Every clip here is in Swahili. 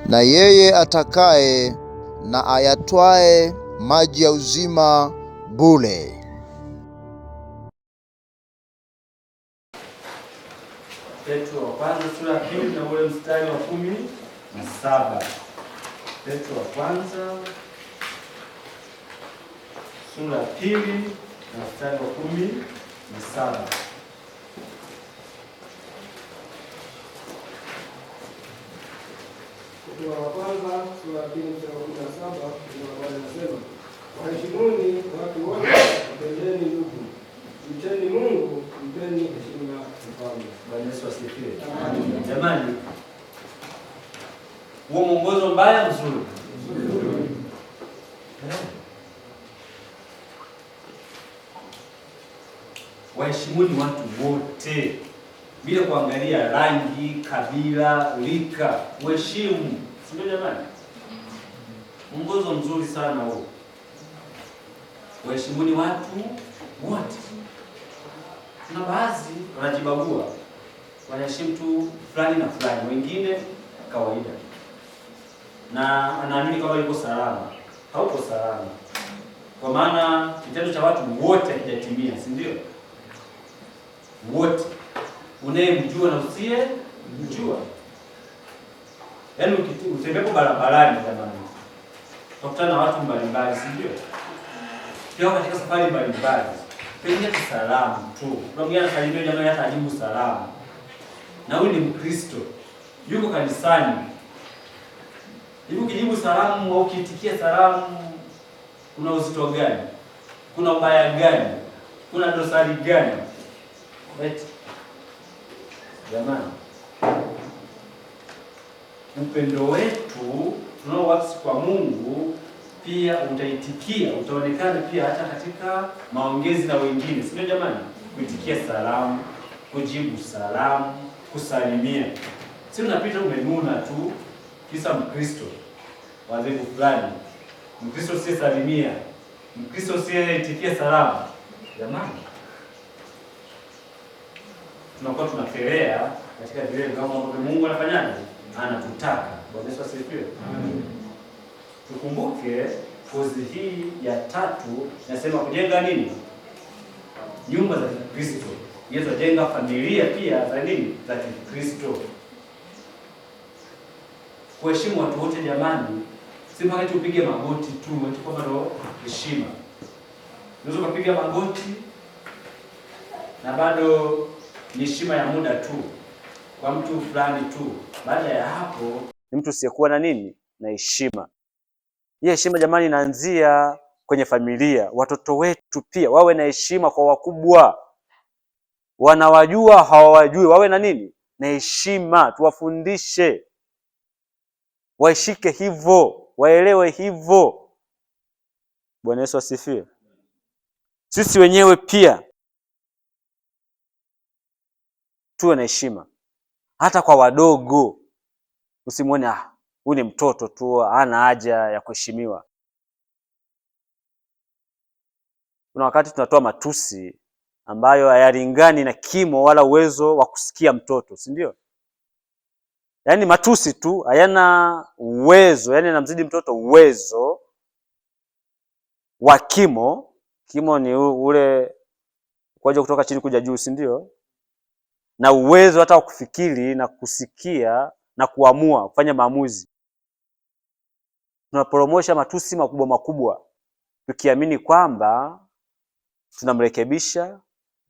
na yeye atakaye na ayatwae maji ya uzima bure. Petro wa kwanza sura ya 2 na ule mstari wa 17. Petro wa kwanza sura ya 2 na mstari wa 17. Petro wa kwanza sura ya 2 mstari wa 17 inasema, waheshimuni watu wote, wapendeni ndugu, mcheni Mungu, mpeni heshima mfalme. Bwana Yesu asifiwe. Jamani, huo mwongozo mbaya mzuri. Waheshimuni watu wote bila kuangalia rangi, kabila, rika. Uheshimu, si ndio jamani? Mwongozo mzuri sana huo. Waheshimuni watu wote. Kuna baadhi wanajibagua, wanaheshimu tu fulani na fulani, wengine kawaida, na anaamini kama yuko salama. Hauko salama, kwa maana kitendo cha watu wote hakijatimia, si ndio? Wote, unayemjua na usiye mjua. Yaani utembepo barabarani jamani, utakutana na watu mbalimbali, si ndio? Pia katika safari mbalimbali, pengine tu salamu tu. Kuna mgeni anasalimia jamani, hata ajibu salamu. Na huyu ni Mkristo, yuko kanisani. Hivi ukijibu salamu au ukiitikia salamu, kuna uzito gani? Kuna ubaya gani? Kuna dosari gani? Eti jamani, upendo wetu tunaowasi kwa Mungu pia utaitikia, utaonekana pia hata katika maongezi na wengine, sio jamani? Kuitikia salamu, kujibu salamu, kusalimia. Si unapita umenuna tu kisa Mkristo wa dhehebu fulani. Mkristo si salimia, Mkristo si itikia salamu. Jamani, tunakuwa tunakelea katika vile kama Mungu anafanyaje? Anatutaka. Bwana Yesu asifiwe. Amen. Tukumbuke kozi hii ya 3 nasema kujenga nini? Nyumba za Kristo. Yesu ajenga familia pia za nini? Za Kristo. Kuheshimu watu wote jamani, si mpaka tupige magoti tu, eti kama ndo heshima. Unaweza kupiga magoti na bado ni heshima ya muda tu kwa mtu fulani tu. Baada ya hapo ni mtu usiyekuwa na nini? Na heshima. Hii heshima jamani inaanzia kwenye familia. Watoto wetu pia wawe na heshima kwa wakubwa. Wanawajua hawawajui, wawe na nini? Na heshima. Tuwafundishe waishike hivyo, waelewe hivyo. Bwana Yesu asifiwe. Sisi wenyewe pia tuwe na heshima hata kwa wadogo. Usimuone huyu ni mtoto tu, hana haja ya kuheshimiwa. Kuna wakati tunatoa matusi ambayo hayalingani na kimo wala uwezo wa kusikia mtoto, si ndio? Yaani matusi tu hayana uwezo, yaani anamzidi mtoto uwezo wa kimo. Kimo ni ule kwaje kutoka chini kuja juu, si ndio? Na uwezo hata wa kufikiri na kusikia na kuamua, kufanya maamuzi. Tunaporomosha matusi makubwa makubwa tukiamini kwamba tunamrekebisha,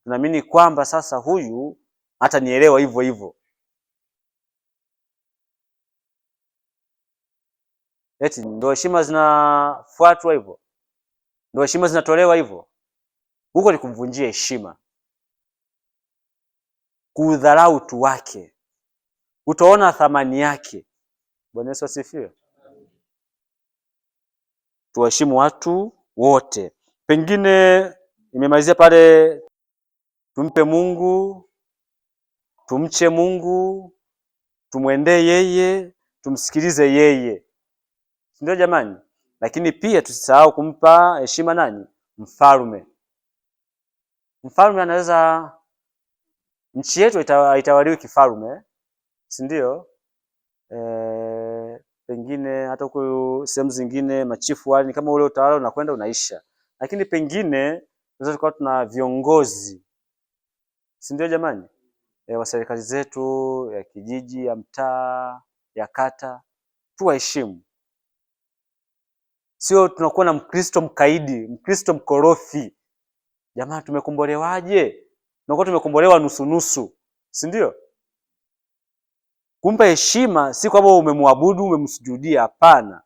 tunaamini kwamba sasa huyu hata nielewa hivyo hivyo. Eti ndio heshima zinafuatwa hivyo? Ndio heshima zinatolewa hivyo? Huko ni kumvunjia heshima, kudharau utu wake, kutoona thamani yake. Bwana Yesu asifiwe. Tuheshimu watu wote. Pengine nimemalizia pale, tumpe Mungu, tumche Mungu, tumwendee yeye, tumsikilize yeye. Ndio jamani? Lakini pia tusisahau kumpa heshima nani? Mfalme. Mfalme anaweza, nchi yetu haitawaliwi kifalme, si ndio? pengine hata huko sehemu zingine machifu wale, ni kama ule utawala unakwenda unaisha, lakini pengine tunaweza tukawa tuna viongozi, si ndio jamani, wa serikali zetu ya kijiji, ya mtaa, ya kata, tuwaheshimu. Sio tunakuwa na Mkristo mkaidi, Mkristo mkorofi. Jamani, tumekombolewaje? Tunakuwa tumekombolewa nusu nusu, si ndio? Kumpa heshima si kwamba umemwabudu, umemsujudia, hapana.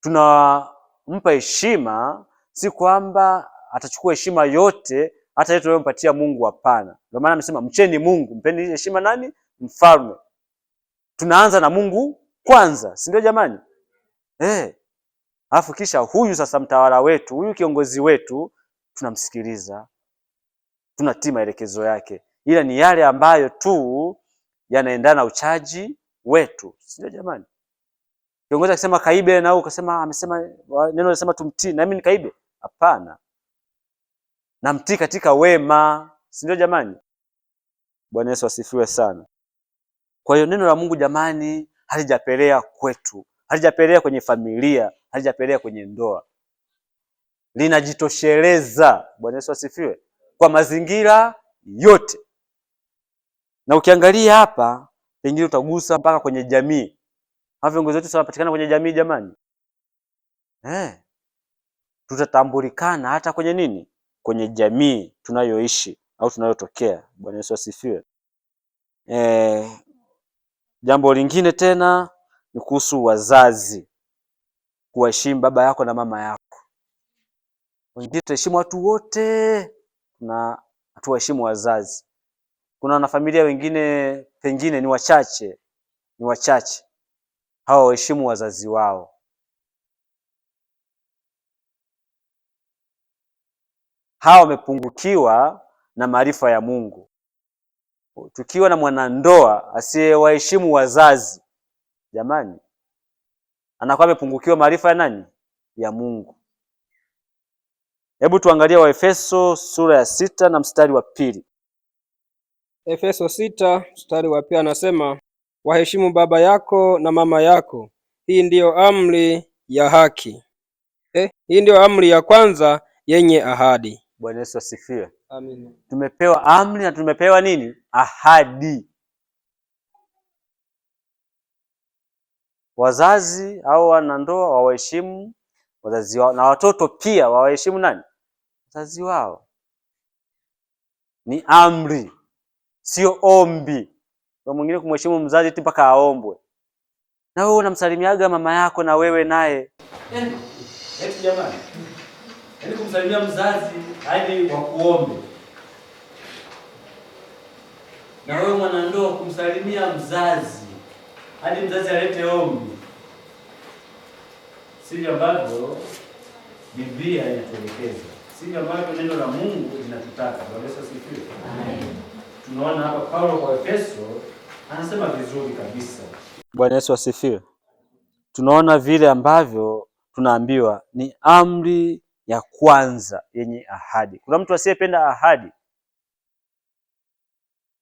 Tunampa heshima si kwamba atachukua heshima yote hata yetu tunayompatia Mungu, hapana. Ndio maana amesema mcheni Mungu, mpeni heshima nani? Mfalme. Tunaanza na Mungu kwanza, si ndio jamani? Alafu kisha huyu sasa mtawala wetu, huyu kiongozi wetu tunamsikiliza, tunatii maelekezo yake, ila ni yale ambayo tu yanaendana na uchaji wetu, si ndio jamani? Kiongozi akisema kaibe na ukasema amesema neno linasema tumtii, na mimi nikaibe? Hapana, namtii katika wema, si ndio jamani? Bwana Yesu asifiwe sana. Kwa hiyo neno la Mungu jamani, halijapelea kwetu, halijapelea kwenye familia, halijapelea kwenye ndoa, linajitosheleza. Bwana Yesu asifiwe, kwa mazingira yote. Na ukiangalia hapa, pengine utagusa mpaka kwenye jamii. Hawa viongozi wetu wanapatikana kwenye jamii jamani. Tutatambulikana hata kwenye nini? Kwenye jamii tunayoishi au tunayotokea. Bwana Yesu asifiwe. Jambo lingine tena ni kuhusu wazazi, kuwaheshimu baba yako na mama yako. Wengine tunaheshimu watu wote na hatuwaheshimu wazazi. Kuna wanafamilia wengine pengine ni wachache hawa waheshimu wazazi wao. Hawa wamepungukiwa na maarifa ya Mungu. Tukiwa na mwanandoa asiyewaheshimu wazazi, jamani, anakuwa amepungukiwa maarifa ya nani? Ya Mungu. Hebu tuangalie Waefeso sura ya 6 na mstari wa 2. Efeso 6 mstari wa 2 anasema, waheshimu baba yako na mama yako, hii ndiyo amri ya haki. Hii ndiyo amri ya kwanza yenye ahadi. Bwana Yesu asifiwe. Amina. Tumepewa amri na tumepewa nini? Ahadi. Wazazi au wanandoa wawaheshimu wazazi wao, na watoto pia wawaheshimu nani? Wazazi wao. Ni amri, sio ombi. Kwa mwingine kumheshimu mzazi eti mpaka aombwe. Na wewe unamsalimiaga mama yako na wewe naye. Eti jamani. Yaani kumsalimia mzazi hadi wakuombe. Na wewe mwanandoa kumsalimia mzazi hadi mzazi alete ombi. Sivyo ambavyo Biblia inatuelekeza. Sivyo ambavyo neno la Mungu linatutaka. Bwana Yesu asifiwe. Amen. Tunaona hapa Paulo kwa Efeso anasema vizuri kabisa. Bwana Yesu asifiwe. Tunaona vile ambavyo tunaambiwa ni amri ya kwanza yenye ahadi. Kuna mtu asiyependa ahadi?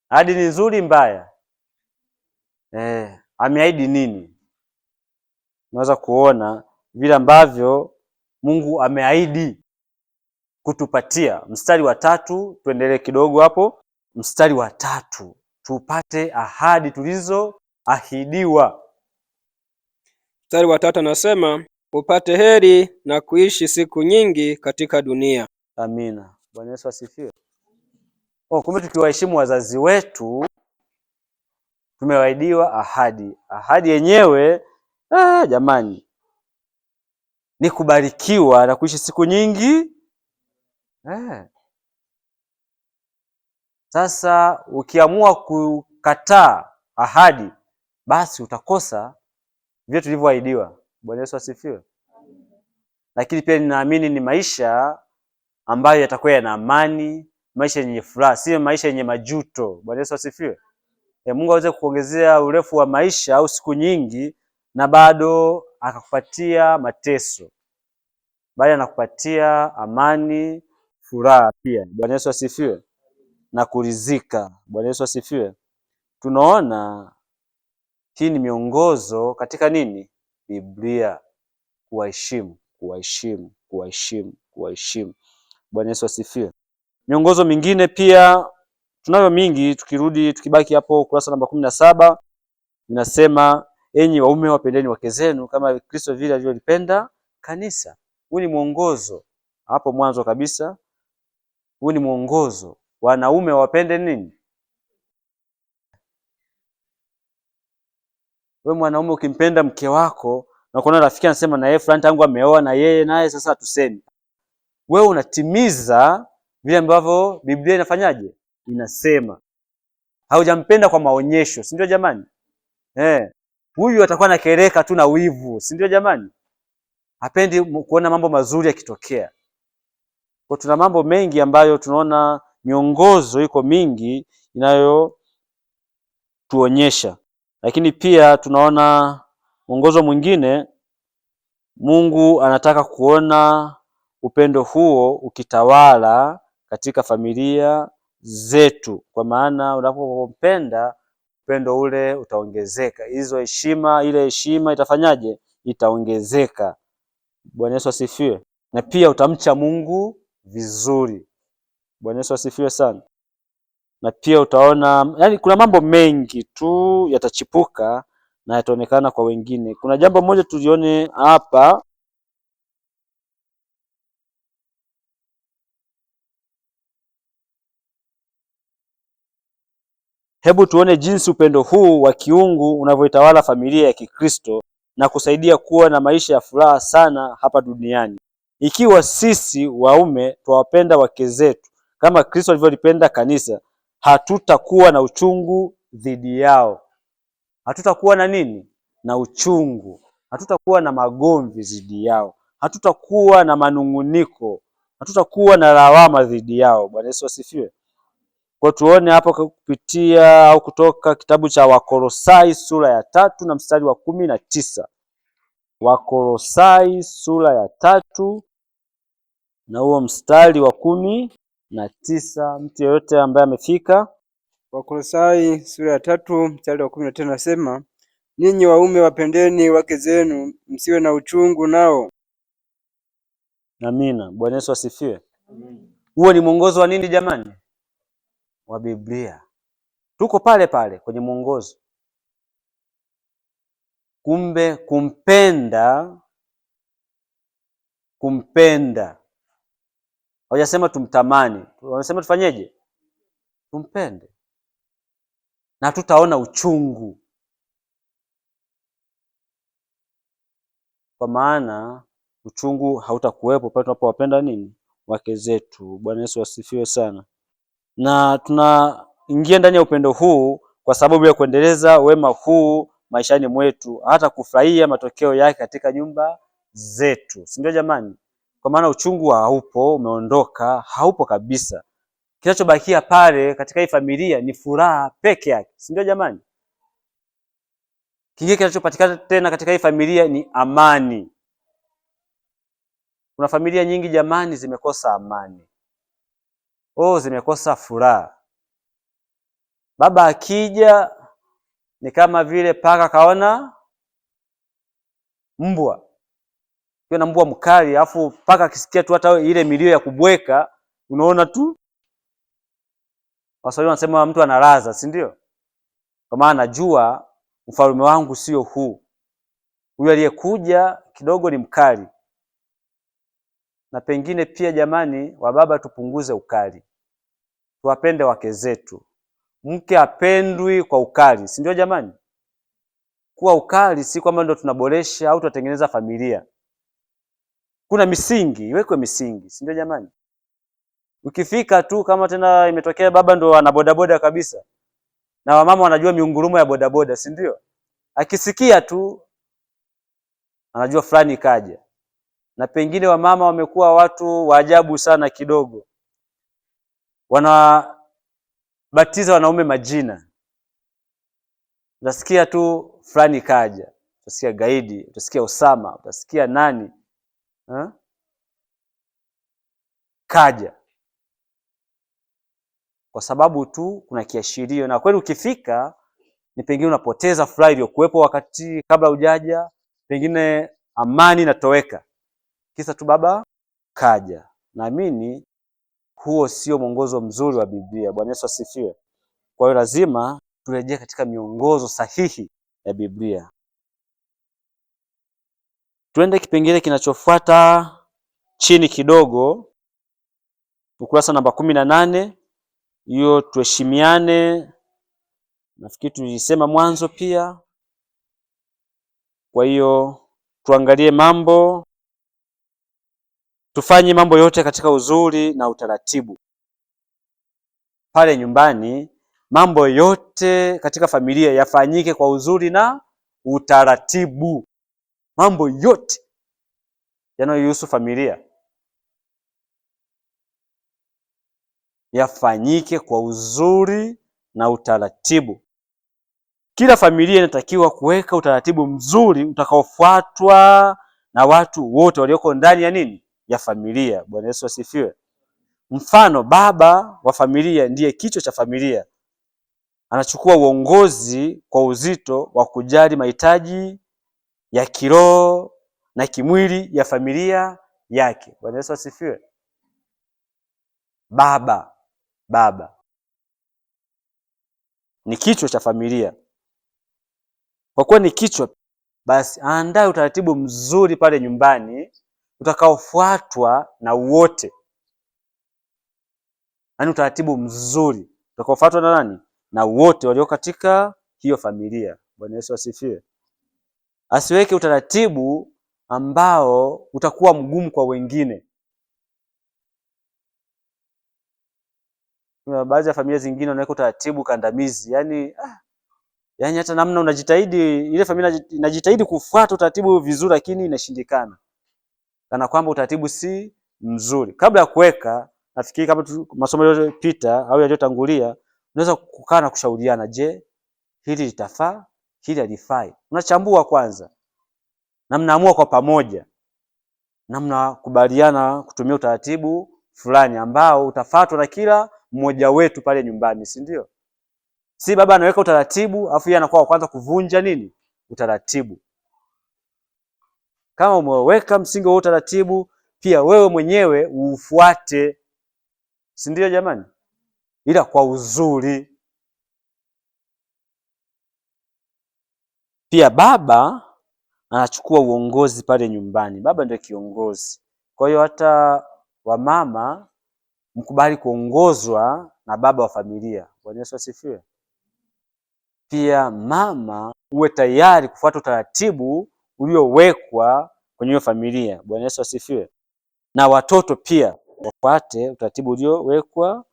Ahadi ni nzuri mbaya? Ameahidi nini? Unaweza kuona vile ambavyo Mungu ameahidi kutupatia. Mstari wa 3, tuendelee kidogo hapo. Mstari wa 3, tupate ahadi tulizoahidiwa. Mstari wa 3 anasema, upate heri na kuishi siku nyingi katika dunia. Amina. Bwana Yesu asifiwe. Kumbe tukiwaheshimu wazazi wetu tumewahidiwa ahadi. Ahadi yenyewe jamani, ni kubarikiwa na kuishi siku nyingi. Sasa ukiamua kukataa ahadi, basi utakosa vile tulivyoahidiwa. Bwana Yesu asifiwe. Lakini pia ninaamini ni maisha ambayo yatakuwa yana amani, maisha yenye furaha, sio maisha yenye majuto. Bwana Yesu asifiwe. Mungu aweze kuongezea urefu wa maisha au siku nyingi na bado akakupatia mateso, bali anakupatia amani, furaha pia. Bwana Yesu asifiwe. Na kuridhika. Bwana Yesu asifiwe. Tunaona Hii ni miongozo katika nini? Biblia. Kuwaheshimu, kuwaheshimu, kuwaheshimu, kuwaheshimu. Bwana Yesu asifiwe. Miongozo mingine pia tunayo mingi, tukibaki hapo ukurasa namba 17 inasema, enyi waume wapendeni wake zenu kama Kristo vile alivyolipenda kanisa. Huu ni mwongozo hapo mwanzo kabisa. Huu ni mwongozo, wanaume wapende nini? Wewe mwanaume ukimpenda mke wako na kuna rafiki anasema na yeye fulani tangu ameoa na yeye naye sasa tuseme, wewe unatimiza vile ambavyo Biblia inafanyaje? Inasema. Haujampenda kwa maonyesho, si ndio jamani? Huyu atakuwa na kereka tu na wivu, si ndio jamani? Hapendi kuona mambo mazuri yakitokea. Kwa tuna mambo mengi ambayo tunaona miongozo iko mingi inayotuonyesha. Lakini pia tunaona mwongozo mwingine, Mungu anataka kuona upendo huo ukitawala katika familia zetu, kwa maana unapompenda upendo ule utaongezeka. Ile heshima itafanyaje? Itaongezeka. Bwana Yesu asifiwe. Na pia utamcha Mungu vizuri. Bwana Yesu asifiwe sana. Na pia utaona, yani kuna mambo mengi tu yatachipuka na yataonekana kwa wengine. Kuna jambo moja tulione hapa. Hebu tuone jinsi upendo huu wa kiungu unavyoitawala familia ya Kikristo na kusaidia kuwa na maisha ya furaha sana hapa duniani. Ikiwa sisi waume twawapenda wake zetu kama Kristo alivyolipenda kanisa, hatutakuwa na uchungu dhidi yao. Hatutakuwa na nini? Na uchungu. Hatutakuwa na magomvi dhidi yao. Hatutakuwa na manunguniko. Hatutakuwa na lawama dhidi yao. Bwana Yesu asifiwe. Kwa tuone hapo kupitia au kutoka kitabu cha Wakolosai sura ya 3 na mstari wa 19. Wakolosai sura ya 3 na huo mstari wa 19. Mtu yeyote ambaye amefika. Wakolosai sura ya 3 mstari wa 19 nasema, ninyi waume wapendeni wake zenu, msiwe na uchungu nao. Amina. Bwana Yesu asifiwe. Huo ni mwongozo wa nini jamani? Wa Biblia. Tuko pale pale kwenye mwongozo. Kumbe kumpenda. Hawajasema tumtamani. Wanasema tufanyeje? Tumpende. Na tutaona uchungu. Kwa maana uchungu hautakuwepo pale tunapowapenda nini? Wake zetu. Bwana Yesu asifiwe sana. Na tunaingia ndani ya upendo huu kwa sababu ya kuendeleza wema huu maishani mwetu, hata kufurahia matokeo yake katika nyumba zetu. Si ndio jamani? Kwa maana uchungu haupo, umeondoka, haupo kabisa. Kinachobakia pale katika hii familia ni furaha peke yake. Si ndio jamani? Kingine kinachopatikana tena katika hii familia ni amani. Kuna familia nyingi jamani zimekosa amani. Zimekosa furaha. Baba akija ni kama vile paka kaona mbwa. Kuna mbwa mkali, afu paka akisikia tu hata ile milio ya kubweka, unaona tu. Waswahili wanasema mtu analaza, si ndio? Kwa maana anajua ufalme wangu sio huu. Huyu aliyekuja kidogo ni mkali. Na pengine pia jamani, wababa tupunguze ukali. Tuwapende wake zetu. Mke apendwi kwa ukali, si ndio jamani? Kuwa ukali si kwamba ndio tunaboresha au tunatengeneza familia. Kuna misingi, iwekwe misingi, si ndio jamani? Ukifika tu kama tena imetokea baba ndo ana bodaboda kabisa, na wamama wanajua miungurumo ya bodaboda, si ndio? Akisikia tu anajua fulani kaja. Na pengine wamama wamekuwa watu wa ajabu sana kidogo. Wanabatiza wanaume majina. Utasikia tu fulani kaja. Utasikia Gaidi, utasikia Osama, utasikia nani? Kaja. Kwa sababu tu kuna kiashirio, na kweli ukifika ni pengine unapoteza furaha iliyokuwepo wakati kabla hujaja, pengine amani inatoweka kisa tu baba kaja. Naamini huo sio mwongozo mzuri wa Biblia. Bwana Yesu asifiwe. Kwa hiyo lazima turejee katika miongozo sahihi ya Biblia. Tuende kipengele kinachofuata chini kidogo, ukurasa namba 18. Hiyo tuheshimiane, nafikiri tulisema mwanzo pia. Kwa hiyo tuangalie tufanye mambo yote katika uzuri na utaratibu. Pale nyumbani mambo yote katika familia yafanyike kwa uzuri na utaratibu. Mambo yote yanayohusu familia yafanyike kwa uzuri na utaratibu. Kila familia inatakiwa kuweka utaratibu mzuri utakaofuatwa na watu wote walioko ndani ya nini? Ya familia. Bwana Yesu asifiwe. Mfano, baba wa familia ndiye kichwa cha familia. Anachukua uongozi kwa uzito wa kujali mahitaji ya kiroho na kimwili ya familia yake. Bwana Yesu asifiwe. Baba ni kichwa cha familia. Kwa kuwa ni kichwa, basi aandae utaratibu mzuri pale nyumbani utakaofuatwa na wote. Yaani utaratibu mzuri utakaofuatwa na nani? Na wote walio katika hiyo familia. Bwana Yesu asifiwe. Asiweke utaratibu ambao utakuwa mgumu kwa wengine. Kuna baadhi ya familia zingine wanaweka utaratibu kandamizi. Yaani hata namna unajitahidi, ile familia inajitahidi kufuata utaratibu vizuri lakini inashindikana. Kana kwamba utaratibu si mzuri. Kabla ya kuweka, nafikiri kama masomo yaliyopita au yaliyotangulia, unaweza kukaa na kushauriana, je, hili litafaa? Hili halifai? Unachambua kwanza. Na mnaamua kwa pamoja. Na mnakubaliana kutumia utaratibu fulani ambao utafuatwa na kila mmoja wetu pale nyumbani, si ndio? Si baba anaweka utaratibu afu yeye anakuwa wa kwanza kuvunja nini? Utaratibu. Kama umeweka msingi wa utaratibu, pia wewe mwenyewe ufuate, si ndio jamani? Ila kwa uzuri. Pia baba anachukua uongozi pale nyumbani. Baba ndio kiongozi. Kwa hiyo hata wamama mkubali kuongozwa na baba wa familia. Bwana Yesu asifiwe. Pia mama uwe tayari kufuata utaratibu uliowekwa kwenye hiyo familia. Bwana Yesu asifiwe. Na watoto pia wafuate utaratibu uliowekwa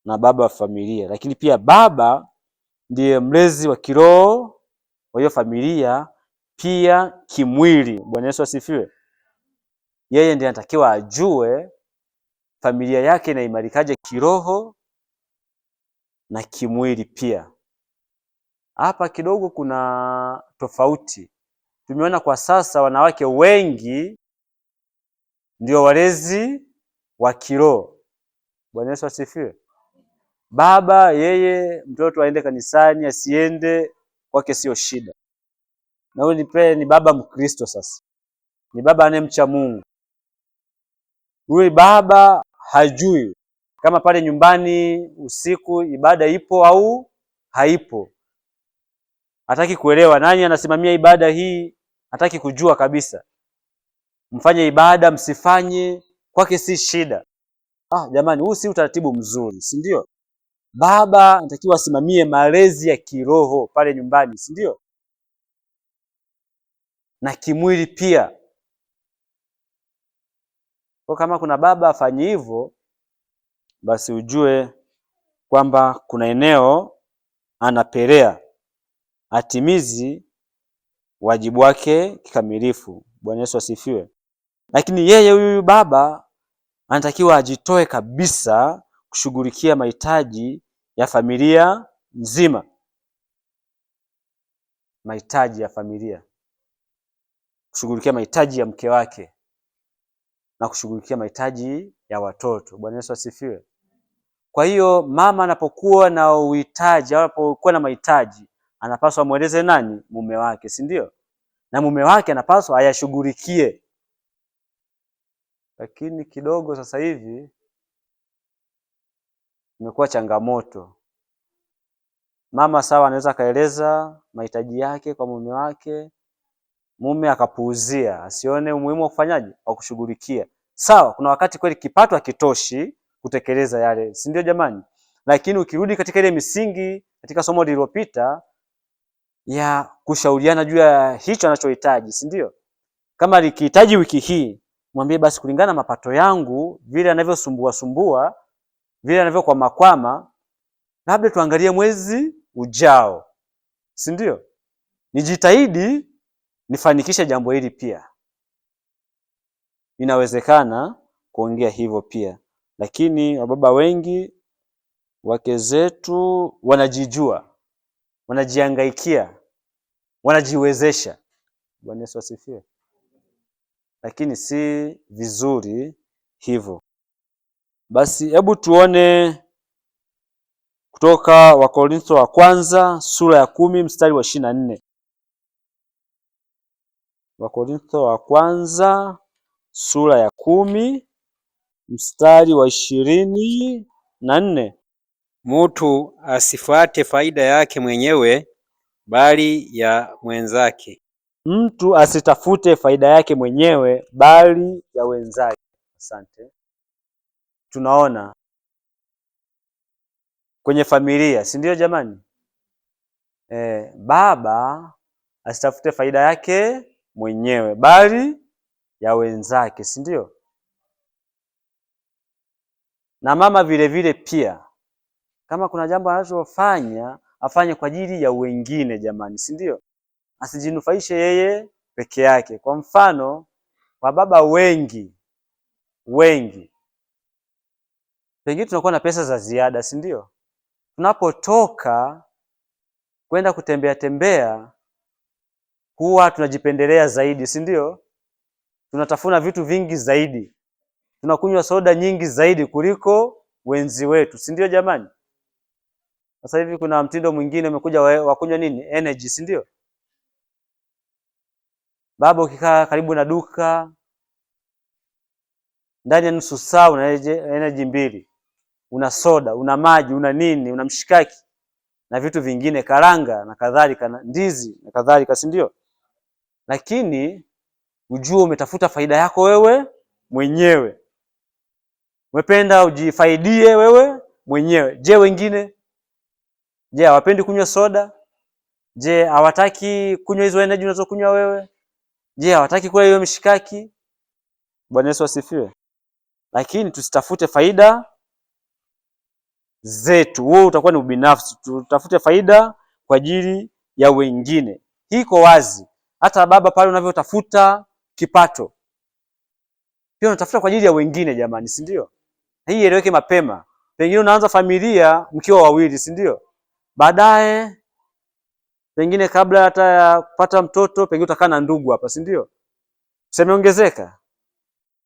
na baba wa familia. Lakini pia baba ndiye mlezi wa kiroho wa hiyo familia, pia kimwili. Bwana Yesu asifiwe. Yeye ndiye anatakiwa ajue familia yake inaimarikaje kiroho na kimwili pia. Hapa kidogo kuna tofauti. Tumeona kwa sasa wanawake wengi ndio walezi wa kiroho. Bwana Yesu asifiwe. Baba yeye mtoto aende kanisani asiende kwake sio shida. Na huyo ni baba Mkristo sasa. Ni baba anemcha Mungu. Huyo baba hajui kama pale nyumbani usiku ibada ipo au haipo. Hataki kuelewa nani anasimamia ibada hii, hataki kujua kabisa. Mfanye ibada msifanye, kwake si shida. Jamani, huu si utaratibu mzuri, si ndio? Baba anatakiwa asimamie malezi ya kiroho pale nyumbani, si ndio? Na kimwili pia. Kwa kama kuna baba afanye hivyo, basi ujue kwamba kuna eneo anapelea, atimizi wajibu wake kikamilifu. Bwana Yesu asifiwe. Lakini yeye huyu baba anatakiwa ajitoe kabisa kushughulikia mahitaji ya familia nzima. Mahitaji ya familia. Kushughulikia mahitaji ya mke wake na kushughulikia mahitaji ya watoto. Bwana Yesu asifiwe. Kwa hiyo mama anapokuwa na uhitaji au anapokuwa na mahitaji, anapaswa amweleze nani? Mume wake, si ndio? Na mume wake anapaswa ayashughulikie. Lakini kidogo sasa hivi imekuwa changamoto. Mama sawa, anaweza akaeleza mahitaji yake kwa mume wake, mume akapuuzia, asione umuhimu wa kufanyaje, wa kushughulikia. Sawa, kuna wakati kweli kipato hakitoshi kutekeleza yale, si ndio jamani? Lakini ukirudi katika ile misingi katika somo lililopita ya kushauriana juu ya hicho anachohitaji, si ndio? Kama likihitaji wiki hii, mwambie basi kulingana na mapato yangu, vile anavyosumbua, vile anavyokwama, labda tuangalie mwezi ujao, si ndio? Nijitahidi nifanikishe jambo hili pia. Inawezekana kuongea hivyo pia, lakini wababa wengi, wake zetu wanajijua, wanajihangaikia, wanajiwezesha. Bwana Yesu asifiwe. Lakini si vizuri hivyo. Basi hebu tuone kutoka Wakorintho wa kwanza sura ya 10 mstari wa 24. Wakorintho wa kwanza sura ya 10 mstari wa 24. Mutu asifuate faida yake mwenyewe, bali ya mwenzake. Mtu asitafute faida yake mwenyewe, bali ya wenzake. Asante. Tunaona kwenye familia, si ndio jamani? Baba asitafute faida yake mwenyewe, bali ya wenzake, si ndio? Na mama vile vile pia, kama kuna jambo anachofanya afanye kwa ajili ya wengine jamani, si ndio? Asijinufaishe yeye peke yake. Kwa mfano, wababa wengi pengine tunakuwa na pesa za ziada, si ndio? Tunapotoka kwenda kutembea huwa tunajipendelea zaidi, si ndio? Tunatafuna vitu vingi zaidi, tunakunywa soda nyingi zaidi kuliko wenzi wetu, si ndio jamani? Sasa hivi kuna mtindo mwingine umekuja wa kunywa nini? Energy, si ndio? Baba, ukikaa karibu na duka, ndani ya nusu saa una energy 2, una soda, una maji, una nini, una mshikaki na vitu vingine, karanga na kadhalika, na ndizi na kadhalika, si ndio? Lakini ujue umetafuta faida yako wewe mwenyewe, umependa ujifaidie wewe mwenyewe. Je, wengine? Je, hawapendi kunywa soda? Je, hawataki kunywa hizo energy unazokunywa wewe? Je, hawataki kula hiyo mishikaki? Bwana Yesu asifiwe. Lakini tusitafute faida zetu, wewe utakuwa ni ubinafsi. Tutafute faida kwa ajili ya wengine. Hii iko wazi. Hata baba pale unavyotafuta kipato, pia unatafuta kwa ajili ya wengine jamani, si ndio? Hii ieleweke mapema. Pengine unaanza familia mkiwa wawili, si ndio? Baadaye pengine kabla hata ya kupata mtoto, pengine utakaa na ndugu hapa, si ndio? Semeongezeka.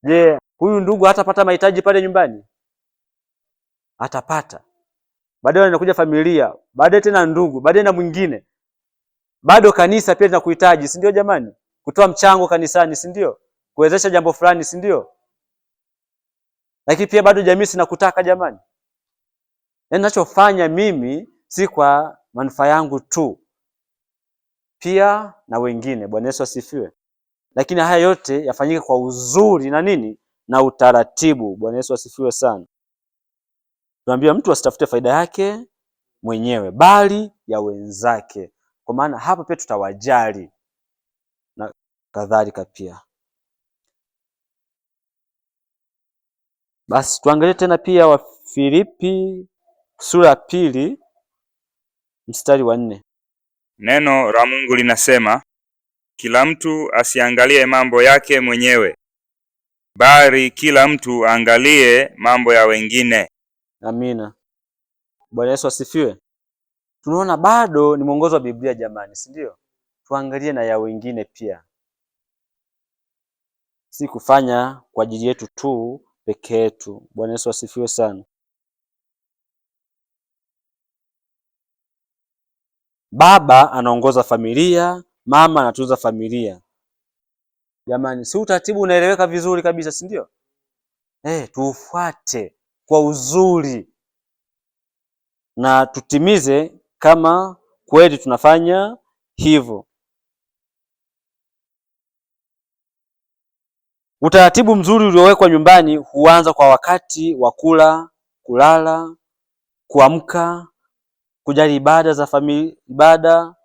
Je, huyu ndugu hatapata mahitaji pale nyumbani? Atapata. Baadaye inakuja familia, baadaye tena ndugu, baadaye na mwingine. Bado kanisa pia linakuhitaji, si ndio jamani? Kutoa mchango kanisani, si ndio? Kuwezesha jambo fulani, si ndio? Lakini pia bado jamii sinakutaka jamani. Ninachofanya mimi si kwa manufaa yangu tu, pia na wengine. Bwana Yesu asifiwe. Lakini haya yote yafanyike kwa uzuri na nini? Na utaratibu. Bwana Yesu asifiwe sana. Tunaambia mtu asitafute faida yake mwenyewe, bali ya wenzake. Kwa maana hapa pia tutawajali na kadhalika pia. Basi tuangalie tena pia Wafilipi sura ya 2 mstari wa 4. Neno la Mungu linasema, kila mtu asiangalie mambo yake mwenyewe, bali kila mtu aangalie mambo ya wengine. Amina. Bwana Yesu asifiwe. Tunaona bado ni mwongozo wa Biblia jamani, si ndio? Tuangalie na ya wengine pia, si kufanya kwa ajili yetu tu peke yetu. Bwana Yesu asifiwe sana. baba anaongoza familia, mama anatunza familia. Jamani, si utaratibu unaeleweka vizuri kabisa, si ndio? Tuufuate kwa uzuri na tutimize kama kweli tunafanya hivyo. Utaratibu mzuri uliowekwa nyumbani huanza kwa wakati wa kula, kulala, kuamka, kujali ibada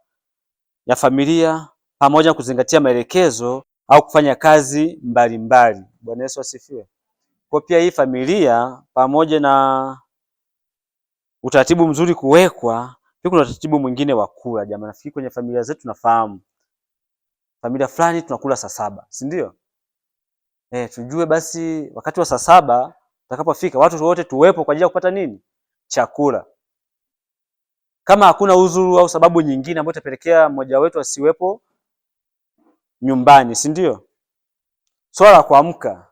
ya familia pamoja na kuzingatia maelekezo au kufanya kazi mbalimbali. Bwana Yesu asifiwe. Kwa pia hii familia pamoja na utaratibu mzuri kuwekwa, pia kuna utaratibu mwingine wa kula. Jamani, nafikiri kwenye familia zetu tunafahamu familia fulani tunakula saa 7, si ndio? Tujue basi wakati wa saa 7 utakapofika watu wote tuwepo kwa ajili ya kupata nini? Chakula. Kama hakuna udhuru au sababu nyingine ambayo itapelekea mmoja wetu asiwepo nyumbani, si ndio? Swala la kuamka,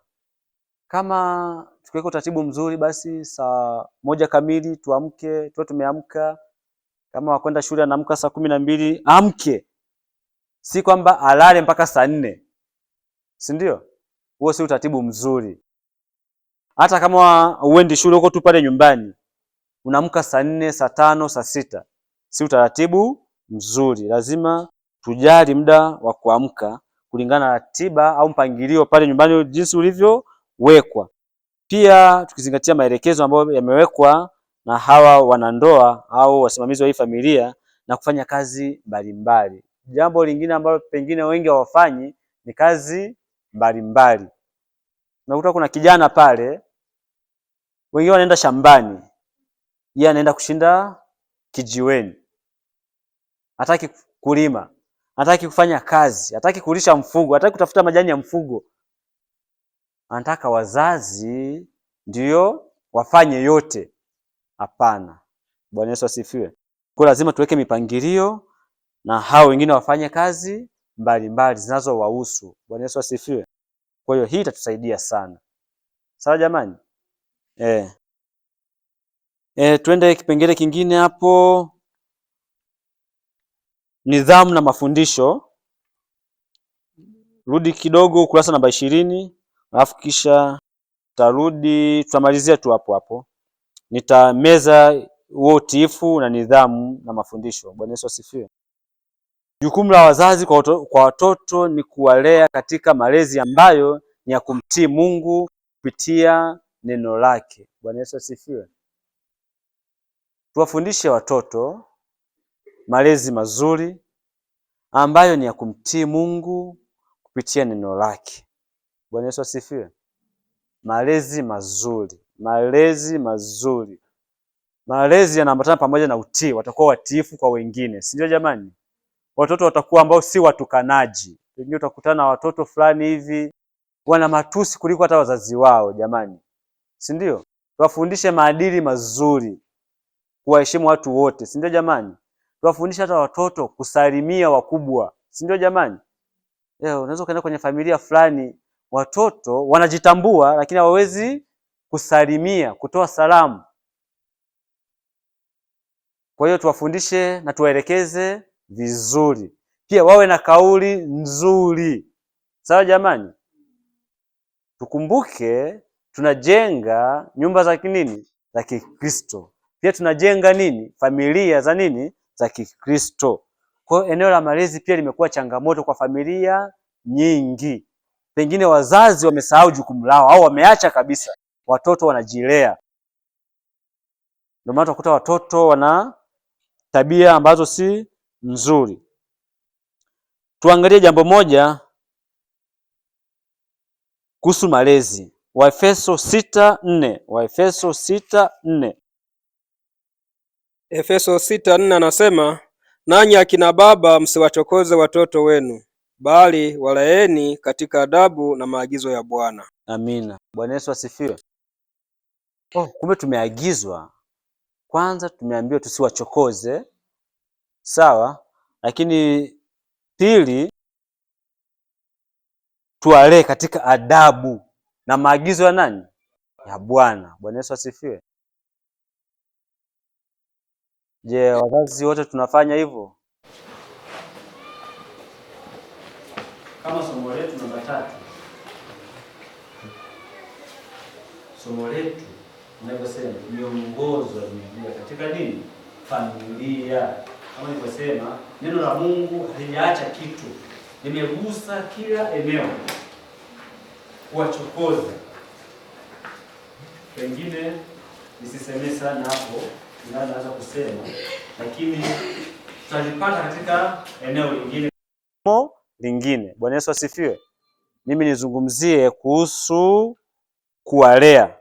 kama tukiweka utaratibu mzuri, basi saa 1 kamili tuamke, tuwe tumeamka. Kama wakwenda shule anaamka saa 12, amke, si kwamba alale mpaka saa 4, si ndio? Huo si utaratibu mzuri. Hata kama uendi shule, uko tu pale nyumbani, unaamka saa 4, saa 5, saa 6, si utaratibu mzuri. Lazima tujali muda wa kuamka kulingana na ratiba au mpangilio pale nyumbani jinsi ulivyowekwa. Pia tukizingatia maelekezo ambayo yamewekwa na hawa wanandoa au wasimamizi wa hii familia na kufanya kazi mbalimbali. Jambo lingine ambalo pengine wengi hawafanyi ni kazi mbalimbali. Unakuta kuna kijana pale, wengine wanaenda shambani, yeye anaenda kushinda kijiweni. Hataki kulima, hataki kufanya kazi, hataki kulisha mfugo, hataki kutafuta majani ya mfugo. Anataka wazazi ndio wafanye yote. Hapana. Bwana Yesu asifiwe. Kwa lazima tuweke mipangilio na hao wengine wafanye kazi mbalimbali zinazowahusu. Bwana Yesu asifiwe. Kwa hiyo hii itatusaidia sana. Sawa jamani? Twende kipengele kingine hapo. Nidhamu na mafundisho. Rudi kidogo ukurasa namba 20, alafu kisha tutamalizia tu hapo hapo. Nitameza huo utiifu na nidhamu na mafundisho. Bwana Yesu asifiwe. Jukumu la wazazi kwa watoto ni kuwalea katika malezi ambayo ni ya kumtii Mungu kupitia neno lake. Bwana Yesu asifiwe. Tuwafundishe watoto malezi mazuri ambayo ni ya kumtii Mungu kupitia neno lake. Bwana Yesu asifiwe. Malezi mazuri, malezi mazuri. Malezi yanaambatana pamoja na utii, watakuwa watiifu kwa wengine, si ndio jamani? Watoto watakuwa ambao si watukanaji. Wengine utakutana na watoto fulani hivi wana matusi kuliko hata wazazi wao jamani, si ndio? Tuwafundishe maadili mazuri, kuwaheshimu watu wote, si ndio jamani? Tuwafundishe hata watoto kusalimia wakubwa, si ndio jamani? Unaweza ukaenda kwenye familia fulani watoto wanajitambua lakini hawawezi kusalimia, kutoa salamu. Kwa hiyo tuwafundishe na tuwaelekeze vizuri. Pia wawe na kauli nzuri. Sawa jamani? Tukumbuke tunajenga nyumba za nini? Za Kikristo. Pia tunajenga nini? Familia za nini? Za Kikristo. Kwa hiyo eneo la malezi pia limekuwa changamoto kwa familia nyingi. Pengine wazazi wamesahau jukumu lao au wameacha kabisa. Watoto wanajilea. Ndio maana utakuta watoto wana tabia ambazo si nzuri. Tuangalie jambo moja kuhusu malezi. Waefeso 6:4. Waefeso 6:4. Efeso 6:4 anasema, nanyi akina baba msiwachokoze watoto wenu, bali walaeni katika adabu na maagizo ya Bwana. Amina. Bwana Yesu asifiwe. Kumbe tumeagizwa, kwanza tumeambiwa tusiwachokoze, sawa? Lakini pili, tuwalee katika adabu na maagizo ya nani? Ya Bwana. Bwana Yesu asifiwe. Je, wazazi wote tunafanya hivyo? kama somo letu namba 3. Somo letu ninavyosema miongozo ya Biblia katika nini? Familia. Kama nilivyosema, neno la Mungu halijaacha kitu, limegusa kila eneo, kuwachokoza. Pengine nisiseme sana hapo, ninaweza kusema, lakini tutalipata katika eneo lingine. Bwana Yesu asifiwe. Mimi nizungumzie kuhusu kuwalea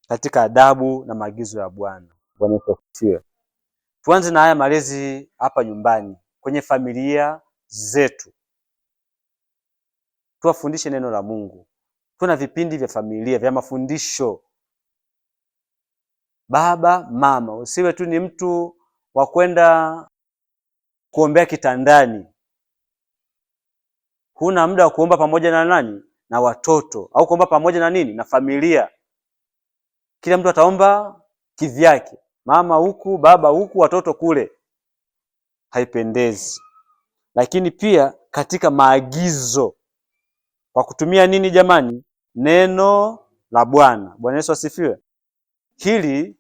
katika adabu na maagizo ya Bwana. Bwana Yesu asifiwe. Tuanze na haya malezi hapa nyumbani, kwenye familia zetu. Tuwafundishe neno la Mungu. Tuna vipindi vya familia vya mafundisho. Baba, mama, usiwe tu ni mtu wa kwenda kuombea kitandani. Huna muda wa kuomba pamoja na nani? Na watoto, au kuomba pamoja na nini? Na familia. Kila mtu ataomba kivyake, mama huku, baba huku, watoto kule. Haipendezi. Lakini pia katika maagizo, kwa kutumia nini jamani? Neno la Bwana. Bwana Yesu asifiwe. Hili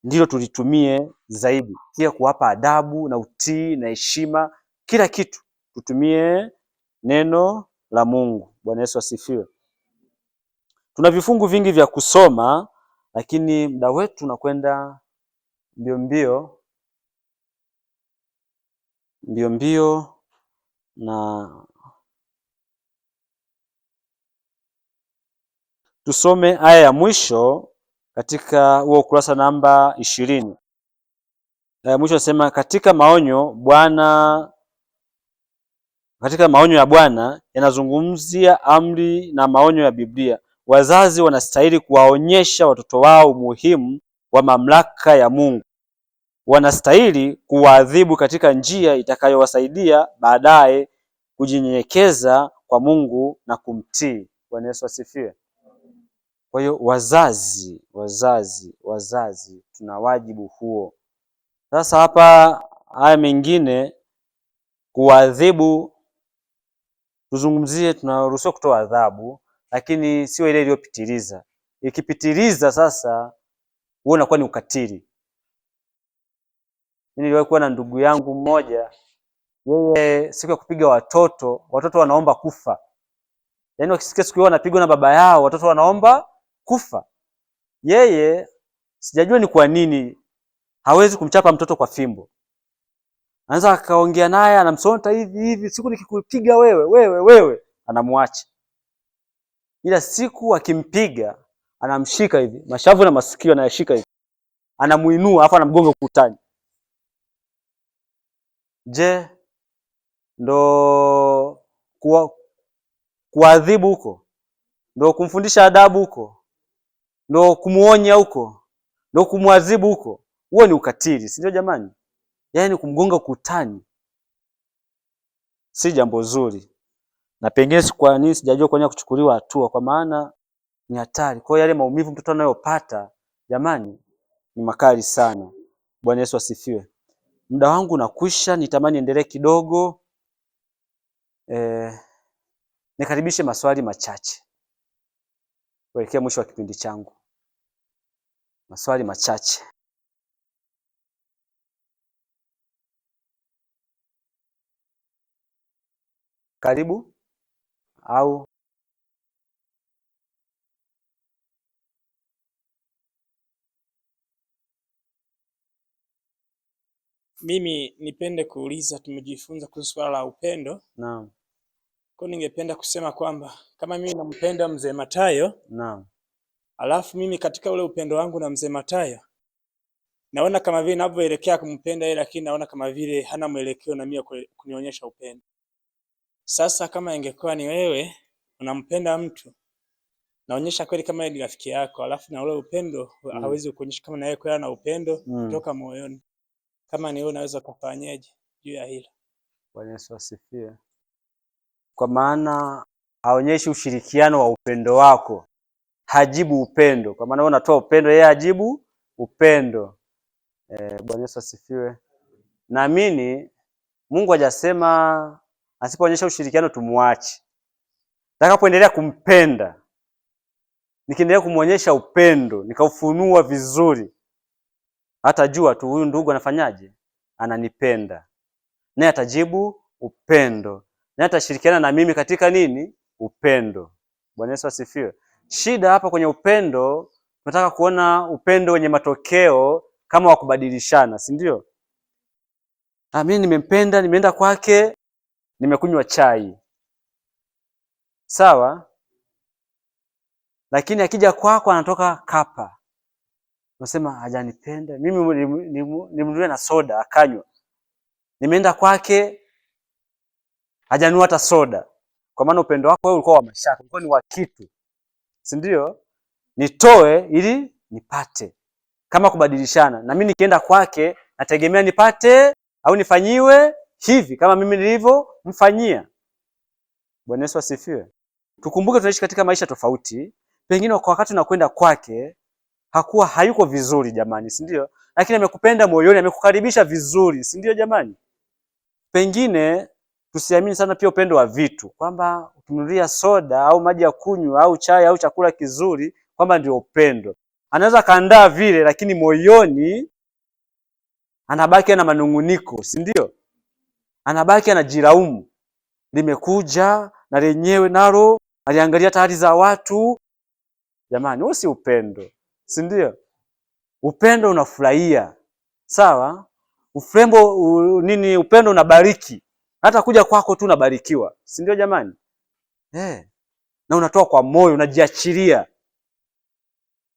ndilo tulitumie zaidi, pia kuwapa adabu na utii na heshima, kila kitu tutumie neno la Mungu. Bwana Yesu asifiwe. Tuna vifungu vingi vya kusoma, lakini muda wetu unakwenda mbio na tusome aya ya mwisho katika huo ukurasa namba 20. Aya ya mwisho nasema, katika maonyo ya Bwana yanazungumzia amri na maonyo ya Biblia. Wazazi wanastahili kuwaonyesha watoto wao umuhimu wa mamlaka ya Mungu. Wanastahili kuwaadhibu katika njia itakayowasaidia baadaye kujinyenyekeza kwa Mungu na kumtii. Bwana Yesu asifiwe. Kwa hiyo wazazi tuna wajibu huo. Sasa hapa haya mengine kuadhibu, tuzungumzie, tunaruhusiwa kutoa adhabu, lakini sio ile iliyopitiliza. Ikipitiliza sasa, huo unakuwa ni ukatili. Mimi niliwahi kuwa na ndugu yangu mmoja, yeye siku ya kupiga watoto wanaomba kufa. Yaani wakisikia siku hiyo wanapigwa na baba yao, watoto wanaomba kufa. Yeye sijajua ni kwa nini hawezi kumchapa mtoto kwa fimbo. Anaweza akaongea naye, anamsonta hivi, siku nikikupiga wewe, anamwacha. Ila siku akimpiga, anamshika hivi, mashavu na masikio anayashika hivi, anamuinua afa anamgonga ukutani. Je, ndo kuadhibu huko? Ndo kumfundisha adabu huko? Ndo kumuonya huko? Ndo kumwadhibu huko? Huo ni ukatili, si ndio jamani? Yaani kumgonga ukutani si jambo zuri, na pengine kwa nini sijajua kwa nini kuchukuliwa hatua, kwa maana ni hatari. Kwa hiyo yale maumivu mtoto anayopata jamani ni makali sana. Bwana Yesu asifiwe. Muda wangu unakwisha, nitamani endelee kidogo. Nikaribishe maswali machache kuelekea mwisho wa kipindi changu. Maswali machache. Karibu. Au mimi nipende kuuliza, tumejifunza kuhusu swala la upendo. Naam. Kwa ningependa kusema kwamba kama mimi nampenda mzee Matayo, naam, alafu mimi katika ule upendo wangu na mzee Matayo naona kama vile ninavyoelekea kumpenda yeye, lakini naona kama vile hana mwelekeo na mimi kunionyesha upendo. Sasa kama ingekuwa ni wewe unampenda mtu, naonyesha kweli kama yeye ni rafiki yako, alafu na ule upendo hawezi kuonyesha kama na yeye kweli ana upendo kutoka moyoni. Kama ni wewe unaweza kufanyaje juu ya hilo? Bwana Yesu asifiwe. Kwa maana haonyeshi ushirikiano wa upendo wako, hajibu upendo. Kwa maana wewe unatoa upendo, yeye hajibu upendo. Bwana Yesu asifiwe. Naamini Mungu hajasema Asipoonyesha ushirikiano tumuache. Nitakapoendelea kumpenda, nikiendelea kumuonyesha upendo, nikaufunua vizuri, hatajua tu huyu ndugu anafanyaje? Ananipenda. Naye atajibu upendo. Naye atashirikiana na mimi katika nini? Upendo. Bwana Yesu asifiwe. Shida hapa kwenye upendo, tunataka kuona upendo wenye matokeo kama wa kubadilishana, si ndio? Mimi nimempenda, nimeenda kwake, nimekunywa chai. Sawa? Lakini akija kwako anatoka kapa. Unasema hajanipenda. Mimi nimnunulie na soda akanywa. Nimeenda kwake hajanunua hata soda. Kwa maana upendo wako wewe ulikuwa wa mashaka, ulikuwa ni wa kitu. Si ndio? Nitoe ili nipate. Kama kubadilishana. Na mimi nikienda kwake nategemea nipate au nifanyiwe hivi kama mimi nilivyomfanyia. Bwana Yesu asifiwe. Tukumbuke tunaishi katika maisha tofauti. Pengine kwa wakati unakwenda kwake hayuko vizuri jamani, si ndio? Lakini amekupenda moyoni, amekukaribisha vizuri, si ndio jamani? Pengine tusiamini sana pia upendo wa vitu, kwamba ukimnunulia soda au maji ya kunywa au chai au chakula kizuri kwamba ndio upendo. Anaweza kaandaa vile, lakini moyoni anabaki na manunguniko, si ndio? Anabaki anajilaumu. Limekuja na lenyewe nalo aliangalia hali za watu. Jamani, huo si upendo, si ndio? Upendo unafurahia. Sawa? Upendo unabariki. Hata kuja kwako tu unabarikiwa. Si ndio jamani? Na unatoa kwa moyo, unajiachilia.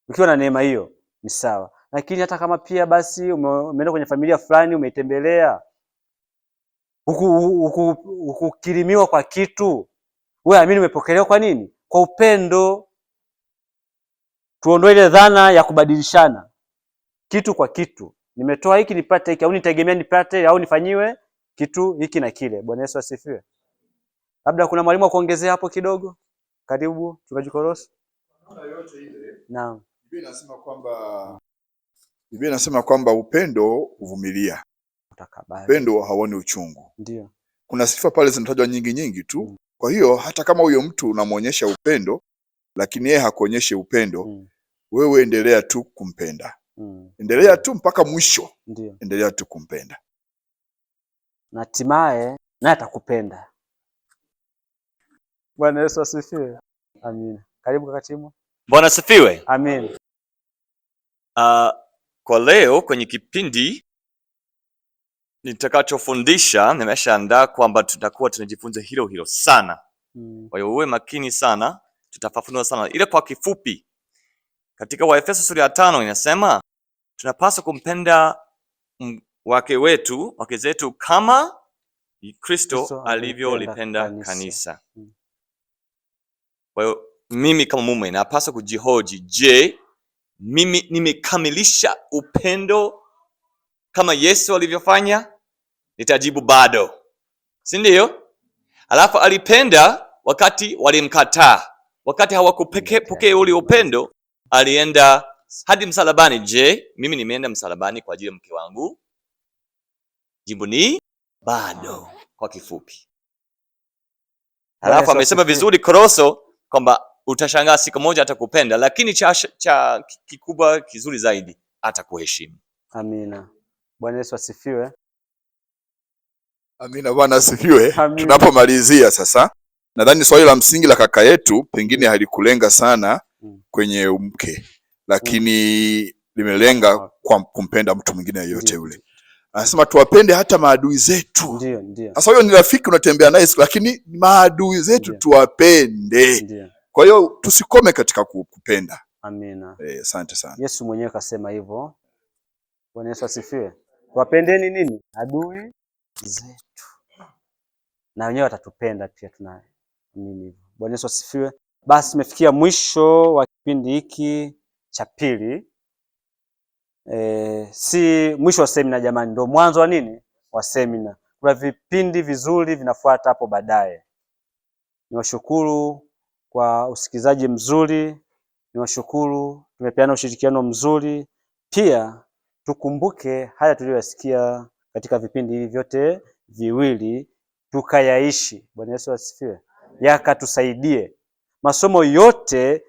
Ukiwa na neema hiyo, ni sawa. Lakini hata kama pia basi umeenda kwenye familia fulani, umeitembelea, ukukirimiwa kwa kitu, wewe amini umepokelewa kwa nini? Kwa upendo. Tuondoe ile dhana ya kubadilishana kitu kwa kitu. Nimetoa hiki nipate hiki, au nitegemea nipate au nifanyiwe kitu hiki na kile. Bwana Yesu asifiwe. Labda kuna mwalimu wa kuongezea hapo kidogo? Karibu Mchungaji Korosi. Yote ile. Naam. Biblia inasema kwamba upendo huvumilia. Upendo hauoni uchungu. Ndio. Kuna sifa pale zinatajwa nyingi tu. Kwa hiyo hata kama huyo mtu unamuonyesha upendo lakini yeye hakuonyeshe upendo, wewe endelea tu kumpenda. Endelea tu mpaka mwisho. Ndio. Endelea tu kumpenda. Na hatimaye naye atakupenda. Bwana Yesu asifiwe. Amina. Karibu kaka Timo. Bwana asifiwe. Amen. Kwa leo kwenye kipindi nitakachofundisha nimeshaandaa kwamba tutakuwa tunajifunza hilo sana. Kwa hiyo uwe makini sana, tutafafanua sana. Ile kwa kifupi, katika Waefeso sura ya 5 inasema tunapaswa kumpenda wake zetu kama Kristo alivyolipenda kanisa. Kwa hiyo mimi kama mume napaswa kujihoji, je, mimi nimekamilisha upendo kama Yesu alivyofanya? Nitajibu bado. Si ndio? Alafu alipenda wakati walimkataa. Wakati hawakupokea ule upendo, alienda hadi msalabani. Je, mimi nimeenda msalabani kwa ajili ya mke wangu? Jibu ni bado, kwa kifupi. Alafu amesema vizuri Koroso kwamba utashangaa siku moja atakupenda, lakini cha kikubwa kizuri zaidi atakuheshimu. Amina. Bwana Yesu asifiwe. Amina, Bwana asifiwe. Tunapomalizia sasa, nadhani swali la msingi la kaka yetu pengine halikulenga sana kwenye mke, lakini limelenga kwa kumpenda mtu mwingine yeyote yule. Anasema tuwapende hata maadui zetu. Ndio. Sasa huyo ni rafiki unatembea naye, lakini maadui zetu tuwapende. Ndio. Kwa hiyo tusikome katika kupenda. Amina. Asante sana. Yesu mwenyewe kasema hivyo. Bwana Yesu asifiwe. Tuwapendeni nini? Adui zetu. Na wenyewe watatupenda pia, tunaamini hivyo. Bwana Yesu asifiwe. Basi tumefikia mwisho wa kipindi hiki cha pili. Si mwisho wa semina jamani, ndio mwanzo wa nini? Wa semina. Kuna vipindi vizuri vinafuata hapo baadaye. Niwashukuru kwa usikizaji mzuri. Niwashukuru, tumepeana ushirikiano mzuri. Pia tukumbuke haya tuliyosikia katika vipindi hivi vyote viwili, tukayaishi. Bwana Yesu asifiwe. Yakatusaidie. Masomo yote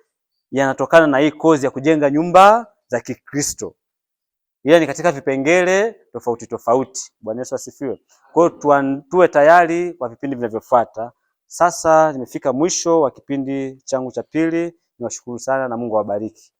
yanatokana na hii kozi ya kujenga nyumba za Kikristo, ila ni katika vipengele tofauti tofauti. Bwana Yesu asifiwe. Kwa hiyo tuwe tayari kwa vipindi vinavyofuata. Sasa nimefika mwisho wa kipindi changu cha pili. Niwashukuru sana na Mungu awabariki.